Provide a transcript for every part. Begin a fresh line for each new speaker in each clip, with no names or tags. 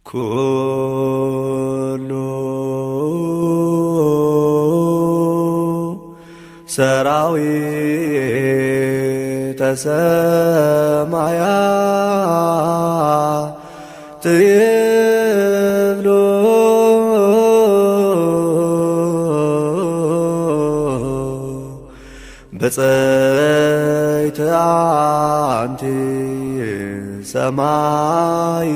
ኩሉ ሰራዊተ ሰማያት ይብሉ ብፅዕት አንቲ ሰማይ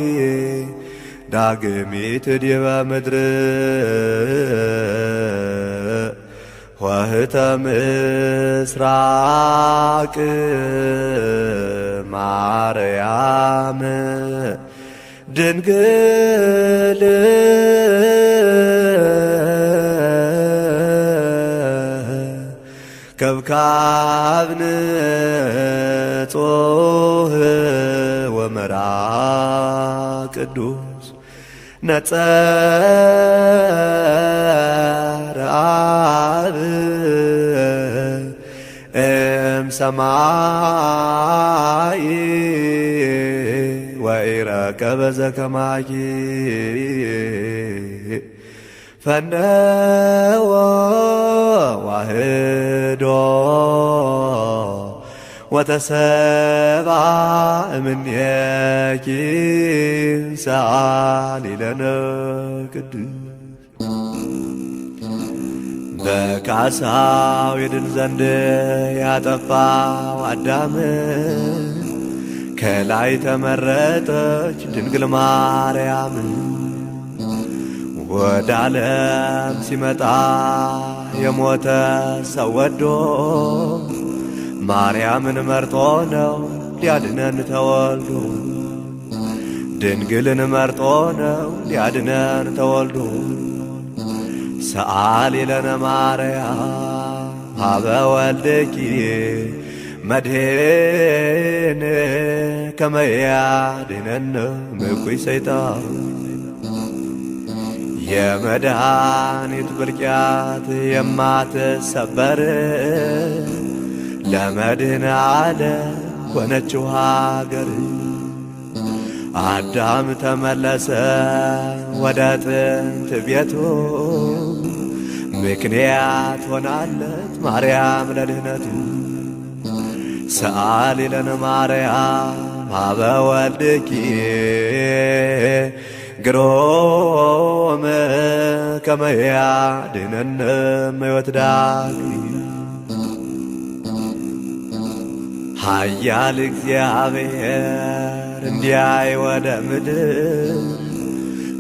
ዳግሚት ዲበ ምድር ወህተ ምስራቅ ማርያም ድንግል ከብካብ ንጹሕ ወመርዓ ቅዱስ ነጸረ አብ እምሰማይ ወኢረከበ ዘከማኪ ፈነወ ዋህዶ ወተሰብአ እምኔኪ ሰአሊ ለነ ቅዱስ በካሳው ይድን ዘንድ ያጠፋው አዳም ከላይ ተመረጠች ድንግል ማርያም ወደ ዓለም ሲመጣ የሞተ ሰው ወዶ ማርያምን መርጦ ነው ሊያድነን ተወልዶ ድንግልን መርጦ ነው ሊያድነን ተወልዶ ሰአሊ ለነ ማርያም ሀበ ወልድኪ መድኅን ከመ ያድኅነነ እምኩይ ሰይጣን የመድኃኒት ብርቅያት የማትሰበር ለመድኅነ ዓለም ሆነችው ሀገር አዳም ተመለሰ ወደ ጥንት ቤቱ ምክንያት ሆናለት ማርያም ለድኅነቱ ሰአሊ ለነ ማርያም ሀበ ወልድኪ ግሮም ከመ ያድኅነነ እምሕይወት ዳግም ኃያል እግዚአብሔር እንዲያይ ወደ ምድር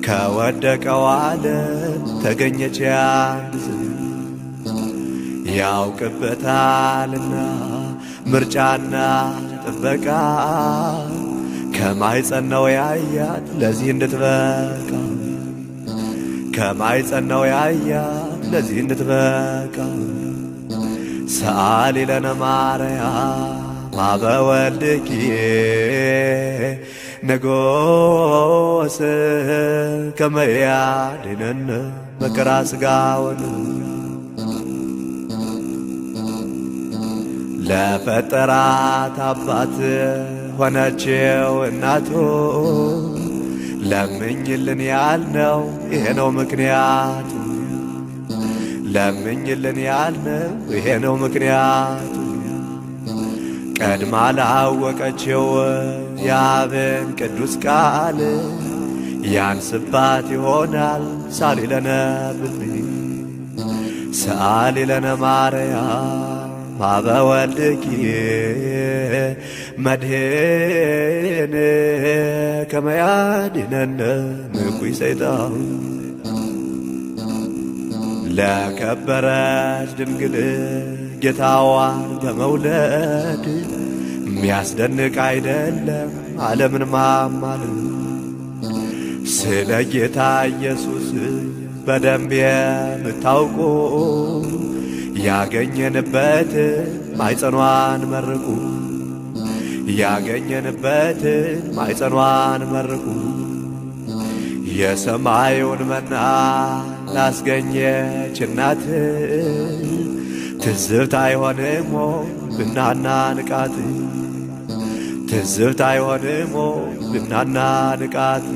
ከወደቀው ዓለም ተገኘች አንድ ያውቅበታልና ምርጫና ጥበቃ ከማኅፀን ነው ያያት ለዚህ እንድትበቃ ከማኅፀን ነው ያያት ለዚህ እንድትበቃ ሰአሊ ለነ ማርያም ሀበ ወልድኪ ንጉሥ ከመ ያድኅነነ መከራ ሥጋ ወደሙ ለፈጠራት አባት ሆነችው እናቱ ለምኝልን ያልነው ይሄ ነው ምክንያቱ ለምኝልን ያልነው ይሄ ነው ምክንያቱ ቀድማ ላወቀችው የአብን ቅዱስ ቃል ያንስባት ይሆናል ሰአሊ ለነ ብልይ ሰአሊ ለነ ማርያም ሀበ ወልድኪ መድኅን ከመ ያድኅነነ እምኩይ ሰይጣን ለከበረች ድንግል ጌታዋን በመውለድ የሚያስደንቅ አይደለም ዓለምን ማማለድ ስለ ጌታ ኢየሱስ በደንብ የምታውቁ ያገኘንበትን ማኅፀኗን መርቁ ያገኘንበትን ማኅፀኗን መርቁ የሰማዩን መና ላስገኘች እናት ትዝብት አይሆንም ብናና ንቃት ትዝብት አይሆንም ብናና ንቃት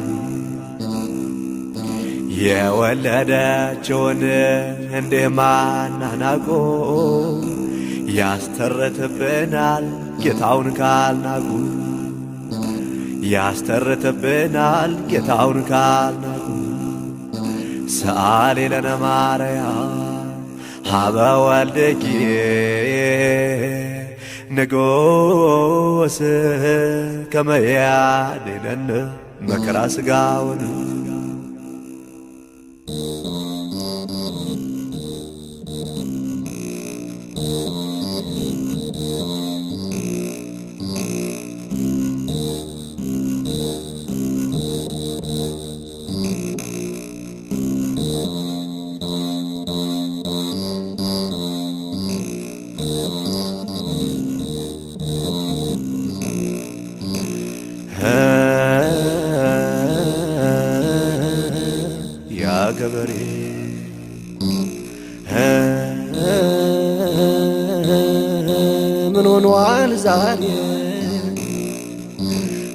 የወለደችውን እንዲህ ማናናቆ ያስተርትብናል ጌታውን ካልናቁ ያስተርትብናል ጌታውን ካልናቁ ሰአሊ ለነ ማርያም ሀበ ወልድኪ ንጉሥ ከመ ያድኅነነ መከራ ሥጋውን ያ ገበሬ ምን ሆኗል ዛሬ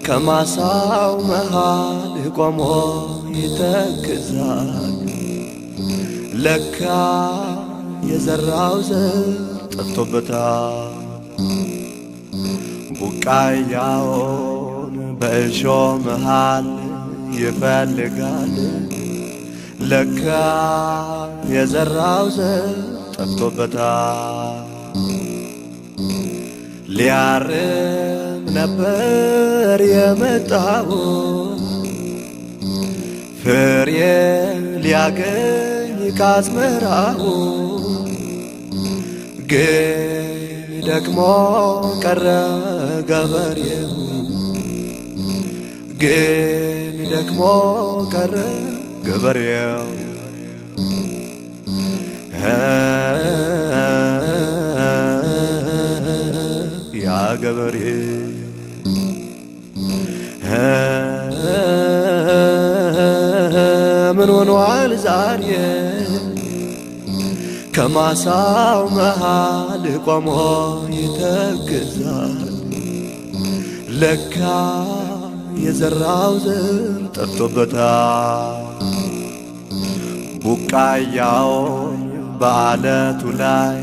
ከማሳው መሃል ቆሞ ይተክዛል ለካ የዘራው ዘር ጠፍቶበታል ቡቃያውን በእሾህ መሃል ይፈልጋል ለካ የዘራው ዘር ጠፍቶበታል ሊያርም ነበር የመጣው ፍሬ ሊያገኝ ካዝመራው ግን ደግሞ ቀረ ገበሬው ግን ደግሞ ቀረ ገበሬው ያ ገበሬ ምን ሆኗል ዛሬ ከማሳው መሃል ቆሞ ይተክዛል ለካ የዘራው ዘር ጠፍቶበታል ቡቃያውን በዓለቱ ላይ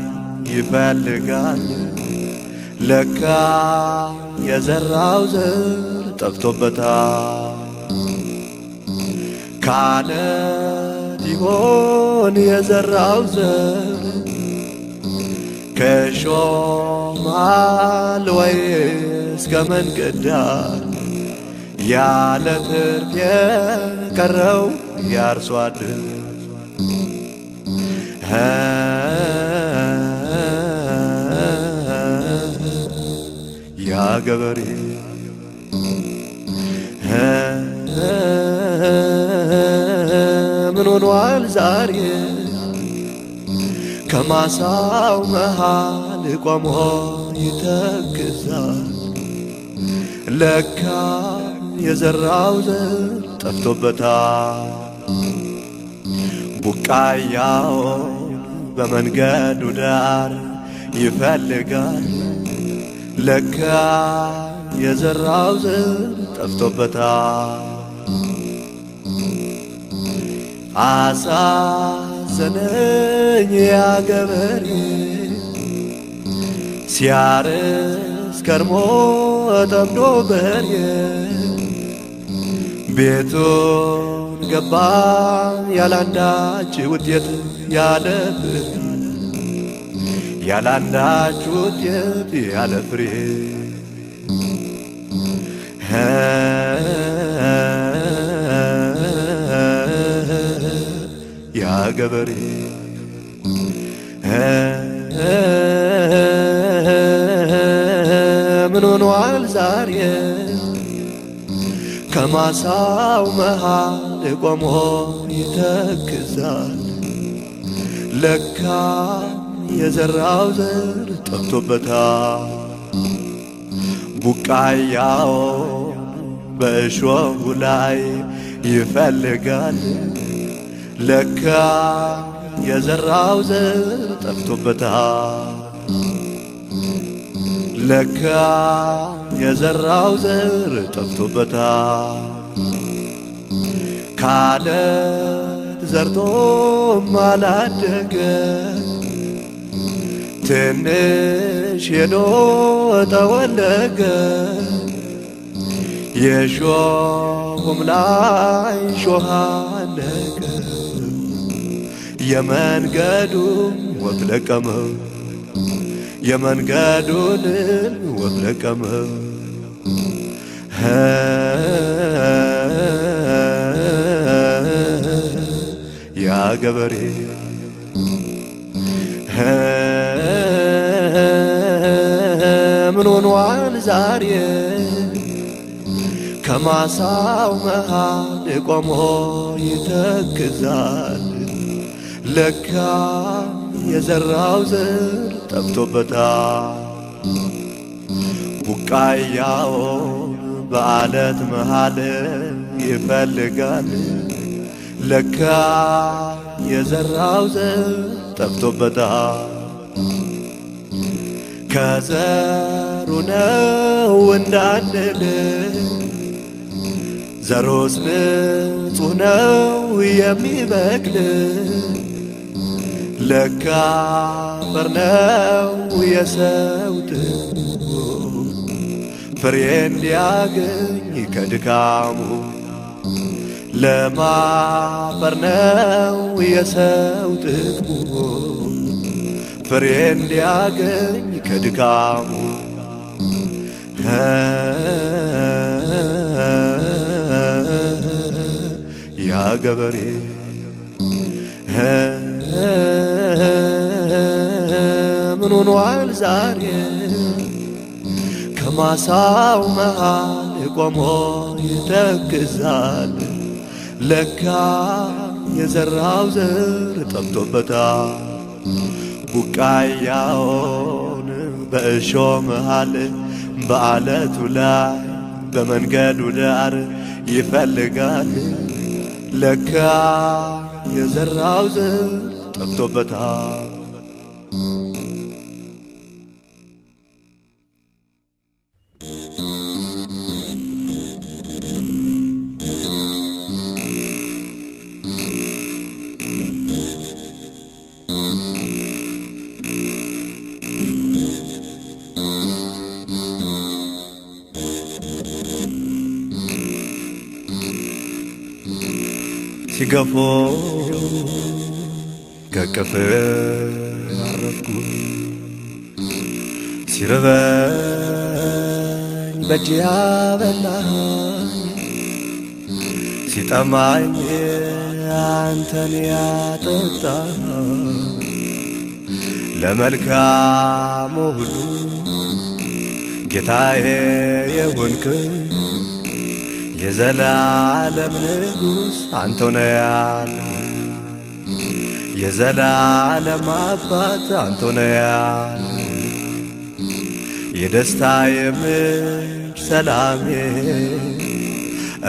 ይፈልጋል ለካ የዘራው ዘር ጠፍቶበታል ከዓለት ይሆን የዘራው ዘር ከእሾህ መሃል ወይስ ከመንገድ ዳር ያለ ትርፍ የቀረው ያርሶ አደር ያ ገበሬ ምን ሆኗል ዛሬ ከማሳው መሃል ቆሞ ይተክዛል ለካ የዘራው ዘር ጠፍቶበታል ቡቃያውን በመንገዱ ዳር ይፈልጋል ለካ የዘራው ዘር ጠፍቶበታል አሳዘነኝ ያ ገበሬ ሲያርስ ከርሞ ጠምዶ በሬ ቤቱን ገባ ያላንዳች ውጤት ያለ ፍሬ ያላንዳች ውጤት ያለ ፍሬ ያ ገበሬ ምን ሆኗል ዛሬ ከማሳው መሃል ቆሞ ይተክዛል ለካ የዘራው ዘር ጠፍቶበታል ቡቃያውን በእሾሁ ላይ ይፈልጋል ለካ የዘራው ዘር ጠፍቶበታል ለካ የዘራው ዘር ጠፍቶበታል ካለት ዘርቶም አላደገ ትንሽ ሄዶ ጠወለገ የሾሁም ላይ ሾህ አለቀ የመንገዱን ወፍ ለቀመ የመንገዱን ወፍ ለቀመ ያ ገበሬ ምን ሆኗል ዛሬ ከማሳው መሃል ቆሞ ይተክዛል ለካ የዘራው ዘር ጠፍቶበታል ቡቃያውን በዓለት መሃል ይፈልጋል ለካ የዘራው ዘር ጠፍቶበታል ከዘሩ ነው እንዳንል ዘሩስ ንጹህ ነው የሚበቅል ለካ አፈር ነው የሰው ጥቅሙ ፍሬ እንዲያገኝ ከድካሙ ለማፈር ነው የሰው ጥቅሙ ፍሬ እንዲያገኝ ከድካሙ ያ ገበሬ ምን ሆኗል ዛሬ ከማሳው መሃል ቆሞ ይተክዛል ለካ የዘራው ዘር ጠፍቶበታል ቡቃያውን በእሾህ መሃል በዓለቱ ላይ በመንገዱ ዳር ይፈልጋል ለካ የዘራው ዘር ጠፍቶበታል ሲገፎ ከቅፍ አረፍኩ ሲርበኝ በእጅ ያበላኝ ሲጠማኝ አንተን ያጠጣ ለመልካሙ ሁሉ ጌታዬ የሆንክ የዘላለም ንጉሥ አንተው ነህ ያለ የዘላለም አባት አንተው ነህ ያለ የደስታዬ ምንጭ ሰላሜ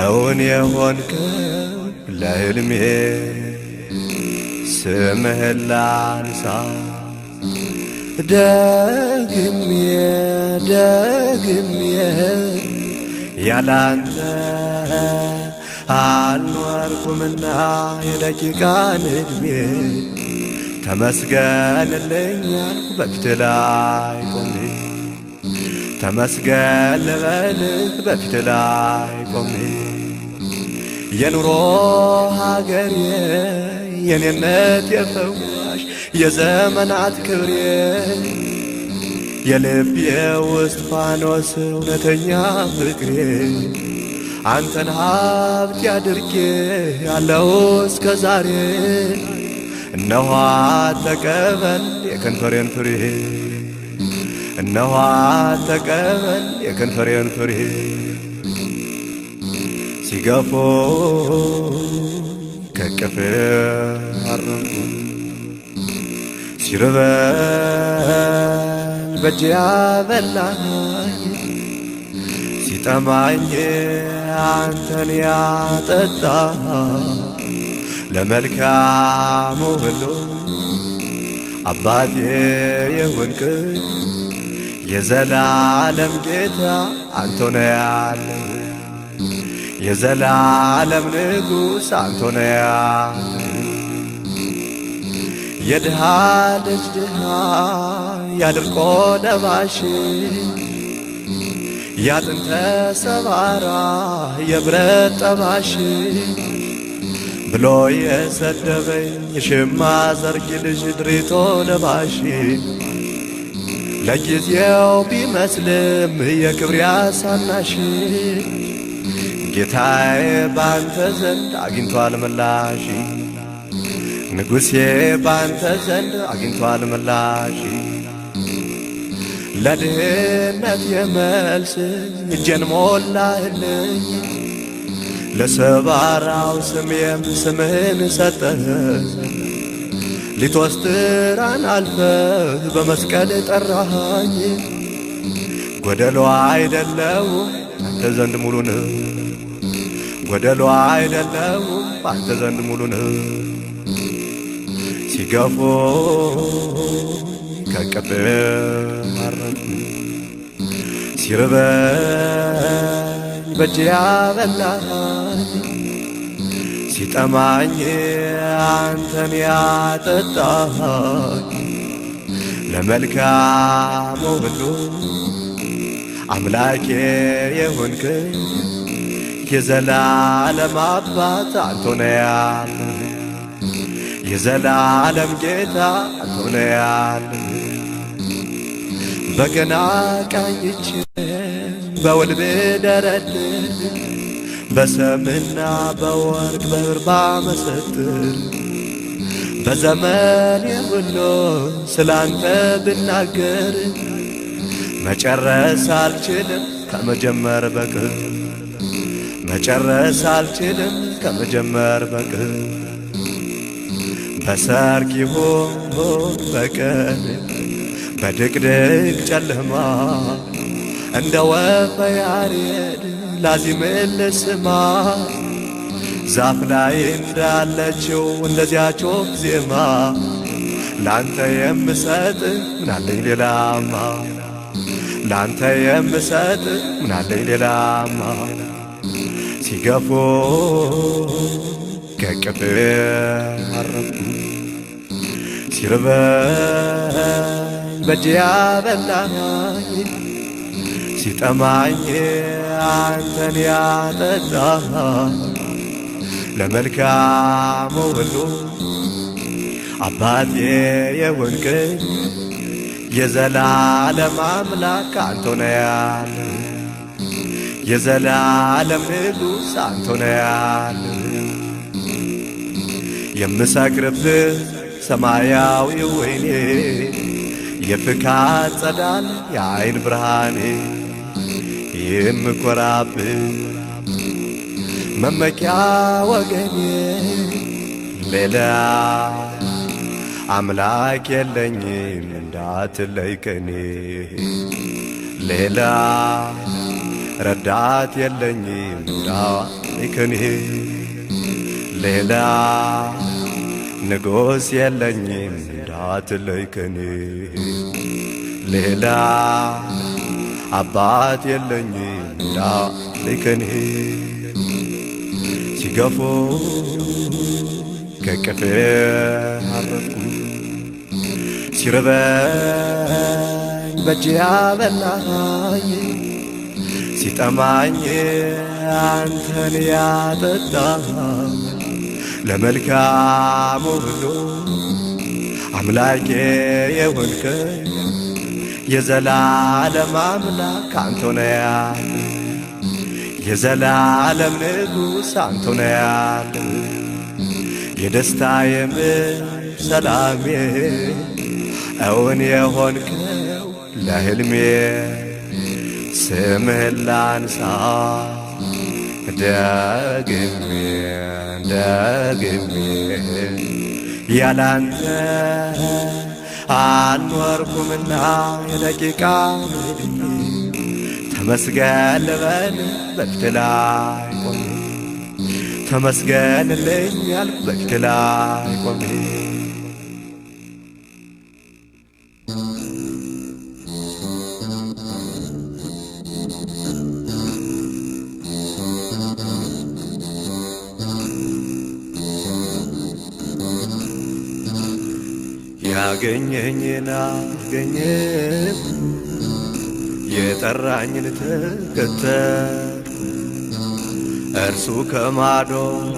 እውን የሆንከው ለሕልሜ ስምህን ላንሳ ደግሜ ያላንተ አልኖርኩምና የደቂቃን ዕድሜ ተመስገንልኝ አልኩ በፊትህ ላይ ቆሜ ተመስገን ልበልህ በፊትህ ላይ ቆሜ የኑሮ ሀገሬ የኔነት የፈዋሽ የዘመናት ክብሬ የልቤ ውስጥ ፋኖስ እውነተኛ ፍቅሬ አንተን ሀብት ያድርጌ ያለው እስከ ዛሬ እነሆ ተቀበል የከንፈሬን ፍሬ እነሆ ተቀበል የከንፈሬን ፍሬ ሲገፎ ከቅፍ አረፍኩ ሲርበኝ በእጅ ያበላኝ ሲጠማኝ አንተን ያጠጣ ለመልካሙ ሁሉ አባቴ የሆንክ የዘላለም ጌታ አንተው ነህ ያለ የዘላለም ንጉሥ አንተው ነህ ያለ የድሃ ልጅ ድሃ ያድርቆ ለባሽ ያጥንተ ሰባራ የብረት ጠባሽ ብሎ የሰደበኝ የሽማ ዘርጊ ልጅ ድሪቶ ለባሽ ለጊዜው ቢመስልም የክብር ያሳናሽ ጌታዬ ባንተ ዘንድ አግኝቷል ምላሽ ንጉሴ ባንተ ዘንድ አግኝቷል ምላሽ ለድህነት የመልስ እጄን ሞላህልኝ ለሰባራው ስሜም ስምህን ሰጠህ ሊትወስትራን አልፈህ በመስቀል ጠራሃኝ ጎደሎ አይደለሁም አንተ ዘንድ ሙሉ ነህ ጎደሎ አይደለሁም አንተ ዘንድ ሙሉ ነህ ሲገፉ ከቅፍህ ማረኩ ሲርበኝ በእጅ ያበላኸኝ ሲጠማኝ አንተን ያጠጣኸኝ ለመልካሙ ሁሉ አምላኬ የሆንክኝ የዘላለም አባት አንተ ነህ ያለህ የዘላለም ጌታ አንተ ነህ ያለህ በገና ቀኝቼ በውል ብደረድር በሰምና በወርቅ በብር ባመሰጥር በዘመኔ ሁሉ ስላንተ ብናገር መጨረስ አልችልም ከመጀመር በቅር መጨረስ አልችልም ከመጀመር በቅር በሰርክ ይሁን በቀን በድቅድቅ ጨለማ እንደ ወፈ ያሬድ ላዚምን ልስማ ዛፍ ላይ እንዳለችው እንደዚያች ወፍ ዜማ ላንተ የምሰጥ ምናለኝ ሌላማ ላንተ የምሰጥ ምናለኝ ሌላማ ሲገፉ ከቅፍህ አረፉ ሲርበኝ በእጅ ያበላኸኝ ሲጠማኝ አንተን ያጠጣኸኝ ለመልካሙ ሁሉ አባቴ የሆንክኝ የዘላለም አምላክ አንተ ነህ ያለህ የዘላለም ንጉሥ አንተ ነህ ያለህ የምሰክርብህ ሰማያዊ ወይኔ የፍካት ጸዳል የዓይን ብርሃኔ የምኮራብህ መመኪያ ወገኔ ሌላ አምላክ የለኝም እንዳትለይ ከኔ ሌላ ረዳት የለኝም እንዳትለይ ከኔ ሌላ ንጉሥ የለኝም እንዳትለይ ከኔ ሌላ አባት የለኝም እንዳትለይ ከኔ ሲገፉ ከቅፍህ አረፍኩ ሲርበኝ በእጅ ያበላኸኝ ሲጠማኝ አንተን ያጠጣኸኝ ለመልካሙ ሁሉ አምላኬ የሆንክኝ የዘላለም አምላክ አንተ ነህ ያለህ የዘላለም ንጉሥ አንተ ነህ ያለህ የደስታዬ ምንጭ ሰላሜ እውን የሆንከው ለሕልሜ ስምህን ላንሳ ደግሜ ደግሜ ያላንተ አልኖርኩምና የደቂቃ ዕድሜ ተመስገን ልበል በፊትህ ላይ ቆሜ ተመስገንልኝ ያልኩ በፊትህ ላይ ቆሜ ያገኘኝን አገኘሁ የጠራኝን ተከተል እርሱ ከማዶ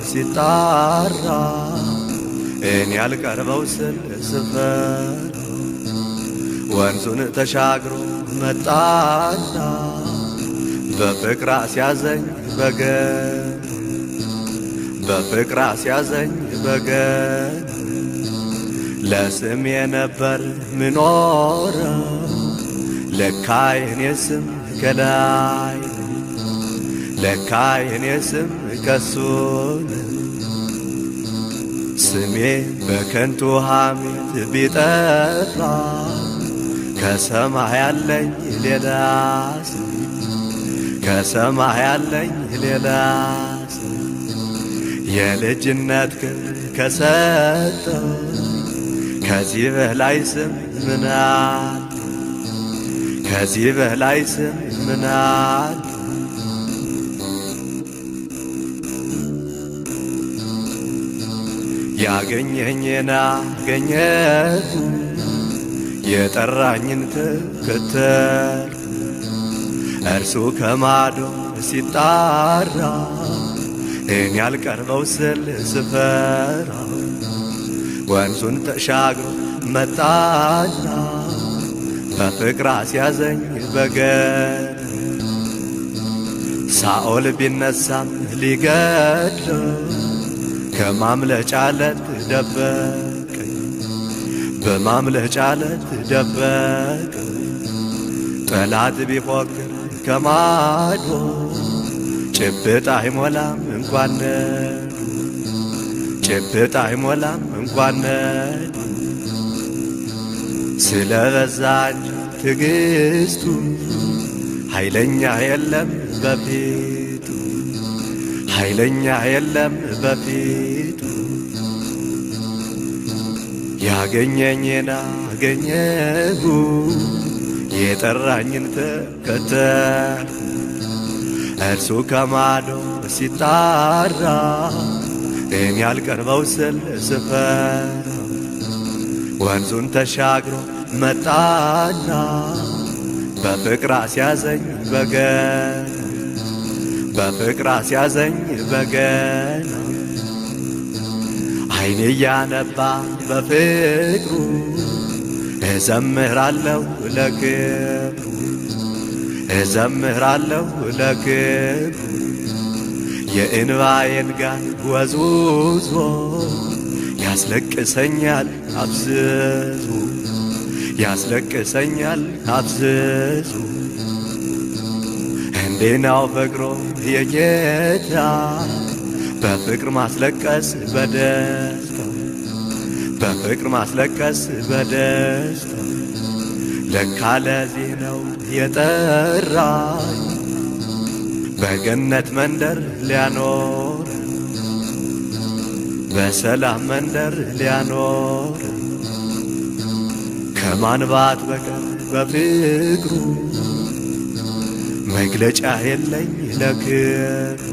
ሲጣራ እኔ ያልቀርበው ስል ስፈራ ወንዙን ተሻግሮ መጣና በፍቅር አስያዘኝ በገን በፍቅር አስያዘኝ በገን ለስሜ ነበር ምኖረው ለካ የኔ ስም ከላይ ለካ የኔ ስም ከሱ ስሜ በከንቱ ሐሜት ቢጠራ ከሰማይ ያለኝ ሌላ ስም ከሰማይ ያለኝ ሌላ ስም የልጅነት ክብር ከሰጠው ከዚህ በላይ ስም ምን አለ ከዚህ በላይ ስም ምን አለ ያገኘኝን አገኘሁ የጠራኝን ተከተልኩ እርሱ ከማዶ ሲጣራ እኔ ያልቀርበው ስል ስፈራ ወንዙን ተሻግሮ መጣና በፍቅር አስያዘኝ በገን ሳኦል ቢነሳም ሊገድለው ከማምለጫ ዓለት ደበቀኝ በማምለጫ ዓለት ደበቀኝ ጠላት ቢፎክር ከማዶ ጭብጥ አይሞላም እንኳን ጭብጥ አይሞላም እንኳን ስለበዛኝ ትዕግስቱ ኃይለኛ የለም በፊቱ ኃይለኛ የለም በፊቱ ያገኘኝን አገኘሁ የጠራኝን ተከተልኩ እርሱ ከማዶ ሲጣራ እኔ ያልቀርበው ስል ስፈራ ወንዙን ተሻግሮ መጣና በፍቅር አስያዘኝ በገን በፍቅር አስያዘኝ በገን ዓይኔ እያነባ በፍቅሩ እዘምራለሁ ለክብሩ እዘምራለሁ ለክብሩ የእንባዬን ጋን ወዝውዞ ያስለቅሰኛል አብዝዞ ያስለቅሰኛል አብዝዞ እንዴናው ፍቅሮ የጌታ በፍቅር ማስለቀስ በደስታ በፍቅር ማስለቀስ በደስታ ለካ ለዚህ ነው የጠራኝ በገነት መንደር ሊያኖር በሰላም መንደር ሊያኖር ከማንባት በቀር በፍቅሩ መግለጫ የለኝ ለክብሩ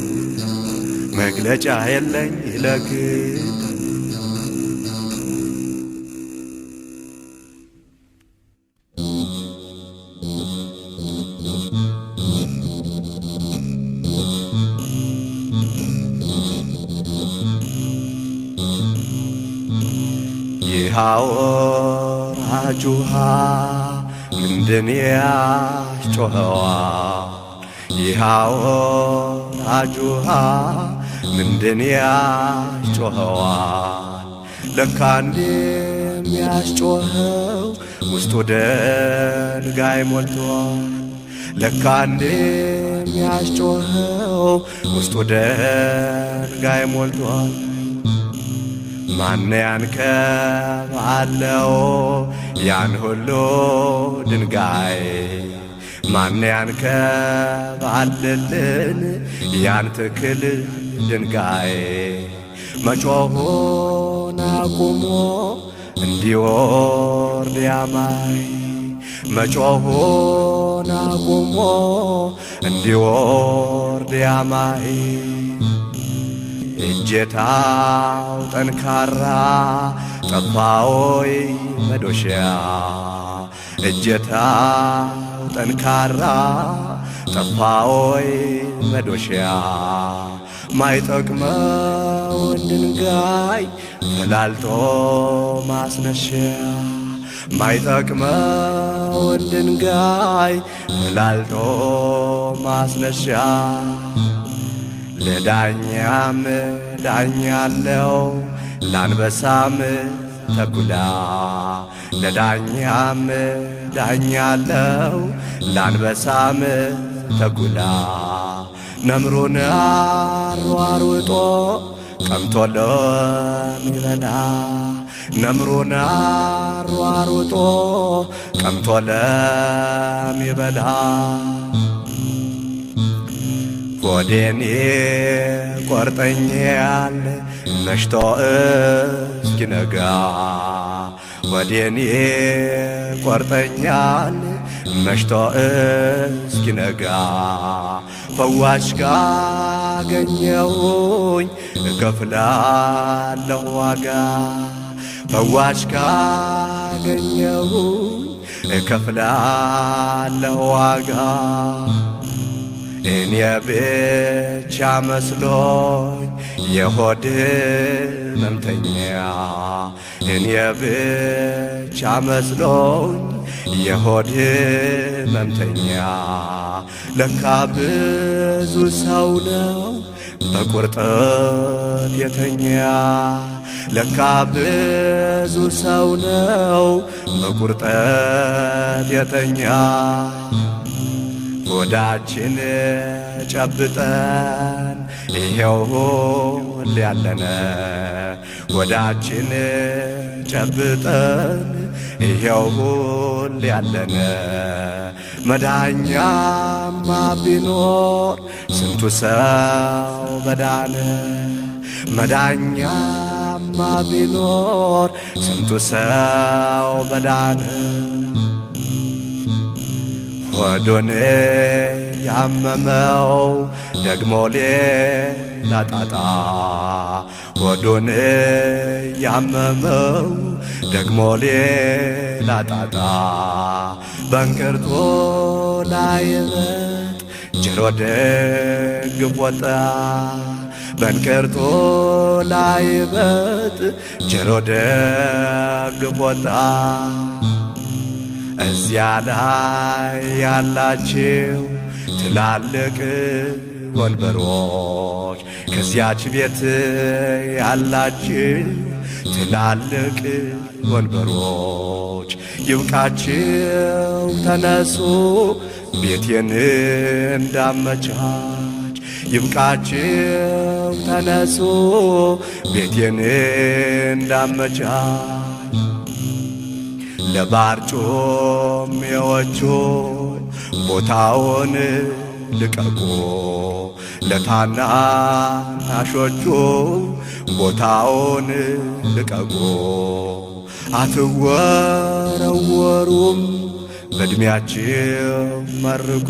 መግለጫ የለኝ ለክብሩ አወራጅ ውሃ ምንድን ያስጮኸዋል? ይህ አወራጅ ውሃ ምንድን ያስጮኸዋል? ለካ እንደሚያስጮኸው ውስጡ ድንጋይ ሞልቷል። ለካ እንደሚያስጮኸው ውስጡ ድንጋይ ሞልቷል። ማን ያንከባለው ያን ሁሉ ድንጋይ? ማን ያንከባልልን ያን ትክል ድንጋይ? መጮኹን አቁሞ እንዲወርድ ያማይ መጮኹን አቁሞ እንዲወርድ ያማይ እጅ እጀታው ጠንካራ ጠፋኦይ መዶሻ እጀታው ጠንካራ ጠፋኦይ መዶሻ ማይጠቅመው ድንጋይ ፈላልጦ ማስነሻ ማይጠቅመው ድንጋይ ፈላልጦ ማስነሻ ለዳኛም ዳኛለው ላንበሳም ተኩላ ለዳኛም ዳኛለው ላንበሳም ተኩላ ነምሩን አሯሩጦ ቀምቶ ለሚበላ ነምሩን አሯሩጦ ቀምቶ ለሚበላ ሆዴን ቆርጠኛል መሽቶ እስኪነጋ ሆዴን ቆርጠኛል መሽቶ እስኪነጋ ፈዋሽ ካገኘሁኝ እከፍላለሁ ዋጋ ፈዋሽ ካገኘሁኝ እከፍላለሁ ዋጋ እኔ ብቻ መስሎኝ የሆድ ሕመምተኛ እኔ ብቻ መስሎኝ የሆድ ሕመምተኛ ለካ ብዙ ሰው ነው በቁርጠት የተኛ ለካ ብዙ ሰው ነው በቁርጠት የተኛ ሆዳችን ጨብጠን ይሄው ያለነ ሆዳችን ጨብጠን ይሄው ያለነ መዳኛማ ቢኖር ስንቱ ሰው በዳነ መዳኛማ ቢኖር ስንቱ ሰው በዳነ ሆዱን ያመመው ደግሞ ሌላ ጣጣ ሆዱን ያመመው ደግሞ ሌላ ጣጣ በእንቅርቱ ላይ እበት ጆሮ ደግፍ ወጣ በእንቅርቱ ላይ እበት ጆሮ ደግፍ ወጣ እዚያ ላይ ያላችሁ ትላልቅ ወንበሮች ከዚያች ቤት ያላችሁ ትላልቅ ወንበሮች ይብቃችሁ ተነሱ ቤቴን እንዳመቻች ይብቃችሁ ተነሱ ቤቴን እንዳመቻች ለባርጩሜዎቹ ቦታውን ልቀቁ ለታናናሾቹ ቦታውን ልቀቁ አትወረወሩም በዕድሜያችሁ መርቁ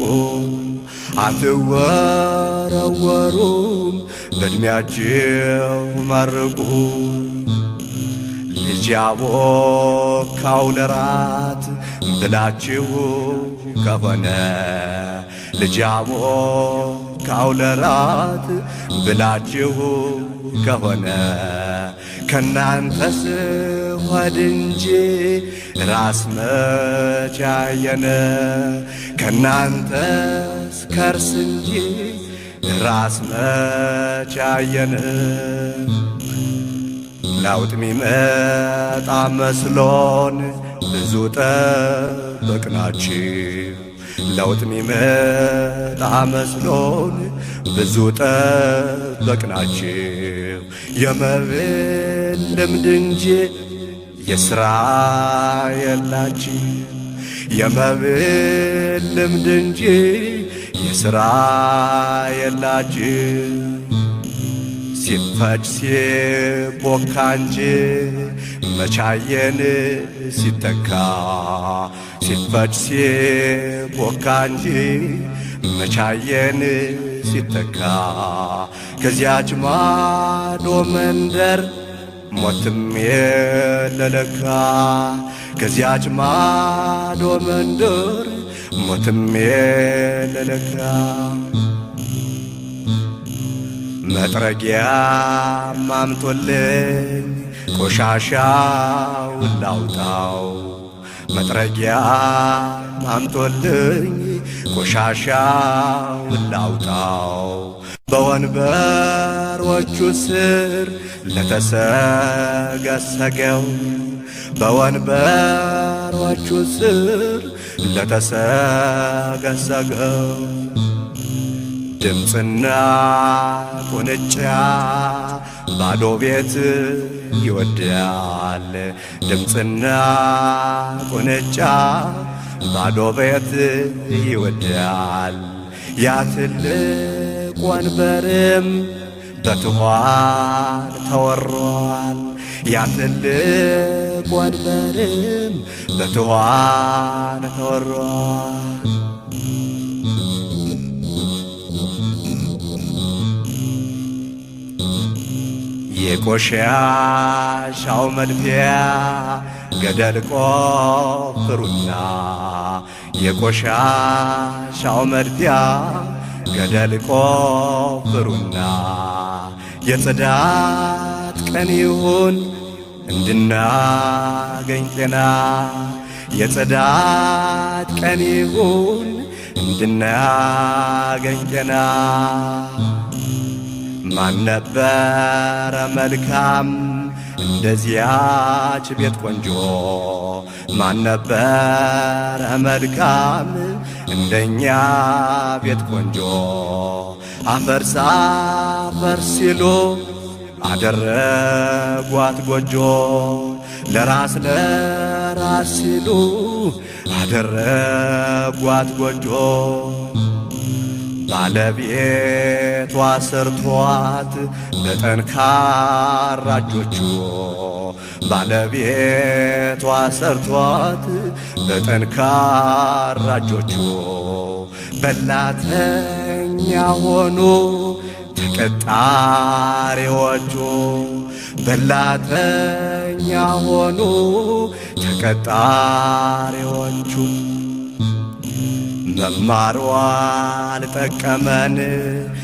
አትወረወሩም በዕድሜያችሁ መርቁ ልጅ ያቦካው ለራት ብላችሁ ከሆነ ልጅ ያቦካው ለራት ብላችሁ ከሆነ ከናንተስ ሆድ እንጂ ራስ መች አየነ ከናንተስ ከርስ እንጂ ራስ መች አየነ ለውጥ ሚመጣ መስሎን ብዙ ጠበቅናችሁ ለውጥ ሚመጣ መስሎን ብዙ ጠበቅናችሁ የመብል ልምድ እንጂ የሥራ የላችሁ የመብል ልምድ እንጂ የሥራ የላችሁ ሲፈጭ ሲቦካ እንጂ መቻየን ሲተካ ሲፈጭ ሲቦካ እንጂ መቻየን ሲተካ ከዚያች ማዶ መንደር ሞትም የለለካ ከዚያች ማዶ መንደር ሞትም የለለካ መጥረጊያ ማምጦልኝ ቆሻሻውን ላውጣው መጥረጊያ ማምጦልኝ ቆሻሻውን ላውጣው በወንበሮቹ ስር ለተሰገሰገው በወንበሮቹ ስር ለተሰገሰገው ድምፅና ቁንጫ ባዶ ቤት ይወዳል ድምፅና ቁንጫ ባዶ ቤት ይወዳል ያ ትልቅ ወንበርም በትኋን ተወሯል ያ ትልቅ ወንበርም በትኋን ተወሯል የቆሻሻው መድፊያ ገደል ቆፍሩና የቆሻሻው መድፊያ ገደል ቆፍሩና የጽዳት ቀን ይሁን እንድናገኝ ጤና የጽዳት ቀን ይሁን እንድናገኝ ጤና ማን ነበረ መልካም እንደዚያች ቤት ቆንጆ ማን ነበረ መልካም እንደኛ ቤት ቆንጆ አፈርሳ አፈር ሲሉ አደረጓት ጎጆ ለራስ ሲሉ አደረጓት ጎጆ ባለቤቷ ሰርቷት በጠንካራ እጆቹ ባለቤቷ ሰርቷት በጠንካራ እጆቹ በላተኛ ሆኑ ተቀጣሪዎቹ በላተኛ ሆኑ ተቀጣሪዎቹ መማሩ አልጠቀመን